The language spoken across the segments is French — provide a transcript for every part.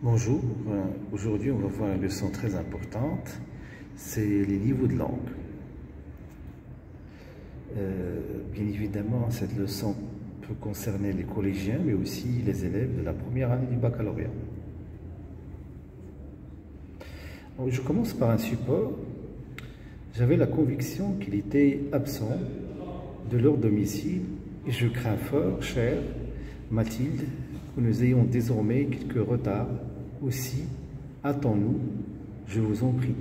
Bonjour, aujourd'hui on va voir une leçon très importante, c'est les niveaux de langue. Bien évidemment, cette leçon peut concerner les collégiens, mais aussi les élèves de la première année du baccalauréat. Donc, je commence par un support. J'avais la conviction qu'il était absent de leur domicile et je crains fort, chère Mathilde, que nous ayons désormais quelques retards. Aussi, hâtons-nous, je vous en prie.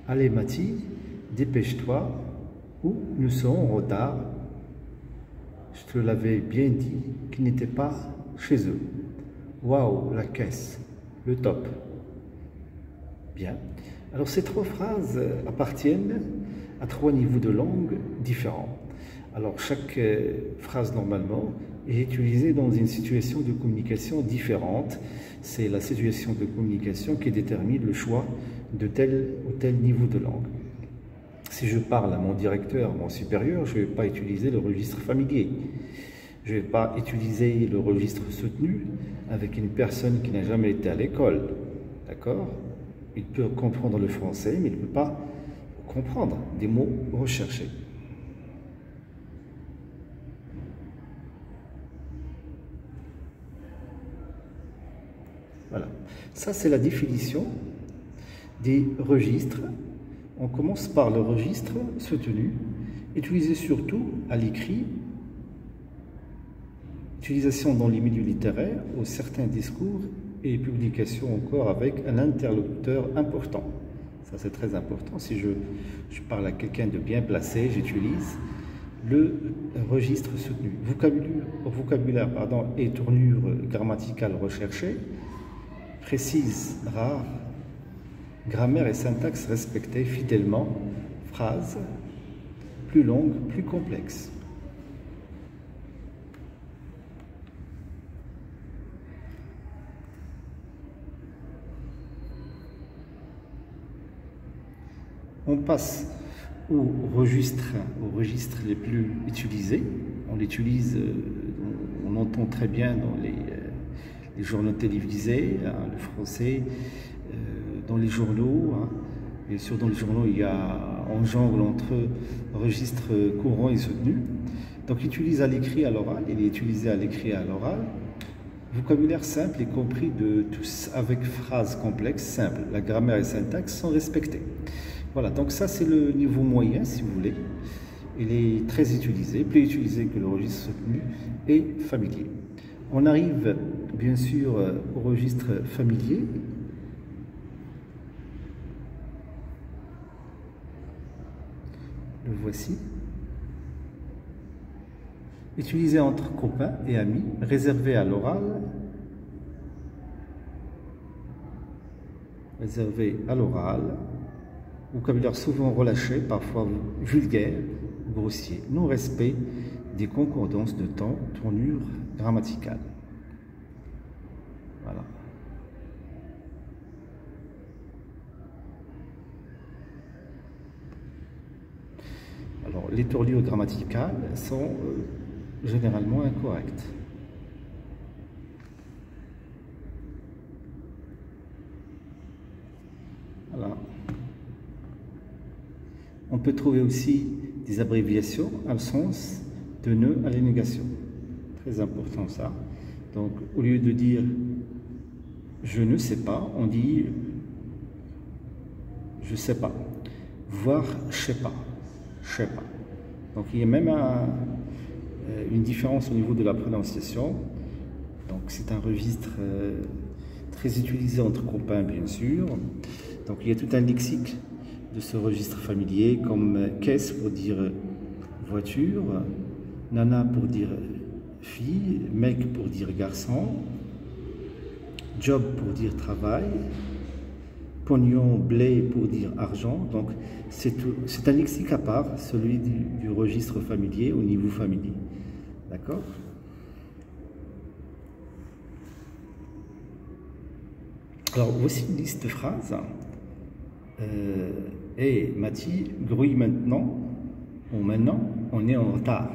Allez Mathilde, dépêche-toi, ou nous serons en retard. Je te l'avais bien dit qu'ils n'étaient pas chez eux. Waouh, la caisse, le top. Bien. Alors ces trois phrases appartiennent à trois niveaux de langue différents. Alors chaque phrase normalement est utilisée dans une situation de communication différente. C'est la situation de communication qui détermine le choix de tel ou tel niveau de langue. Si je parle à mon directeur, mon supérieur, je ne vais pas utiliser le registre familier. Je ne vais pas utiliser le registre soutenu avec une personne qui n'a jamais été à l'école. D'accord? Il peut comprendre le français, mais il ne peut pas comprendre des mots recherchés. Voilà. Ça, c'est la définition des registres. On commence par le registre soutenu, utilisé surtout à l'écrit, utilisation dans les milieux littéraires ou certains discours et publications encore avec un interlocuteur important. Ça, c'est très important. Si je parle à quelqu'un de bien placé, j'utilise le registre soutenu. Vocabulaire et tournure grammaticale recherchée, précise, rare, grammaire et syntaxe respectée fidèlement, phrase plus longue, plus complexe. On passe aux registres les plus utilisés. On l'utilise, on entend très bien dans les journaux télévisés, hein, le français, dans les journaux. Hein. Bien sûr, dans les journaux, on jongle entre registres courants et soutenus. Donc, il utilise à l'écrit et à l'oral. Il est utilisé à l'écrit et à l'oral. Vocabulaire simple, y compris de tous, avec phrases complexes, simples. La grammaire et syntaxe sont respectées. Voilà, donc ça c'est le niveau moyen, si vous voulez. Il est très utilisé, plus utilisé que le registre soutenu et familier. On arrive bien sûr au registre familier. Le voici. Utilisé entre copains et amis, réservé à l'oral. Réservé à l'oral. Vocabulaire souvent relâché, parfois vulgaire, grossier. Non-respect des concordances de temps, tournure grammaticale. Voilà. Alors, les tournures grammaticales sont généralement incorrectes. Voilà. On peut trouver aussi des abréviations à le sens de nœud à la négation. Très important ça. Donc, au lieu de dire je ne sais pas, on dit je sais pas. Voire je sais pas. Je sais pas. Donc, il y a même une différence au niveau de la prononciation. Donc, c'est un registre très utilisé entre copains, bien sûr. Donc, il y a tout un lexique de ce registre familier, comme caisse pour dire voiture, nana pour dire fille, mec pour dire garçon, job pour dire travail, pognon, blé pour dire argent. Donc c'est un lexique à part, celui du registre familier au niveau familier. D'accord? Alors voici une liste de phrases. Et Mathilde, grouille maintenant, ou maintenant, on est en retard.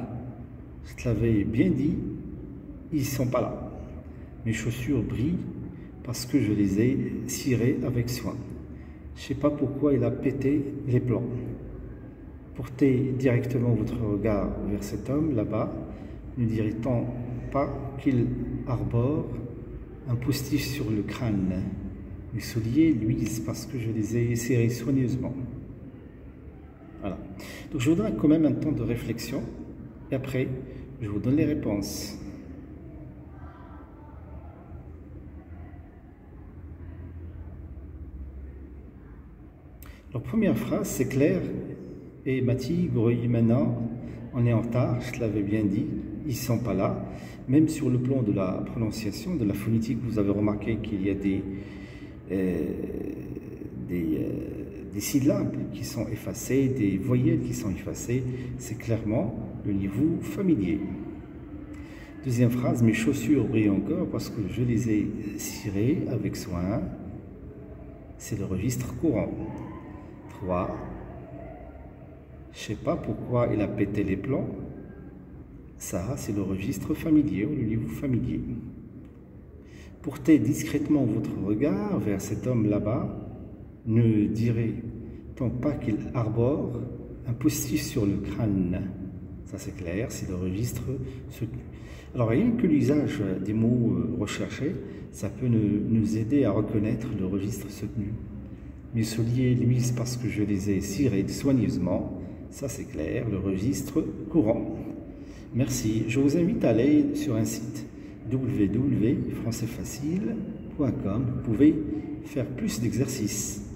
Je te l'avais bien dit, ils sont pas là. Mes chaussures brillent parce que je les ai cirées avec soin. Je sais pas pourquoi il a pété les plombs. Portez directement votre regard vers cet homme là-bas. Ne dirait-on pas qu'il arbore un postiche sur le crâne? Mes souliers luisent parce que je les ai serrés soigneusement. Voilà. Donc je vous donne quand même un temps de réflexion et après je vous donne les réponses. La première phrase, c'est clair. Et Mathie, Grouilly, maintenant, on est en retard, je te l'avais bien dit, ils ne sont pas là. Même sur le plan de la prononciation, de la phonétique, vous avez remarqué qu'il y a des syllabes qui sont effacées, des voyelles qui sont effacées. C'est clairement le niveau familier. Deuxième phrase, mes chaussures brillent encore parce que je les ai cirées avec soin. C'est le registre courant. 3. Je ne sais pas pourquoi il a pété les plombs. Ça, c'est le registre familier ou le niveau familier. Portez discrètement votre regard vers cet homme là-bas. Ne dirait-on pas qu'il arbore un postiche sur le crâne? Ça, c'est clair, c'est le registre soutenu. Alors, rien que l'usage des mots recherchés, ça peut nous aider à reconnaître le registre soutenu. Mes souliers luisent parce que je les ai cirés soigneusement. Ça, c'est clair, le registre courant. Merci. Je vous invite à aller sur un site www.françaisfacile.com. Vous pouvez faire plus d'exercices.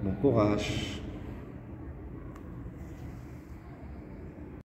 Bon courage.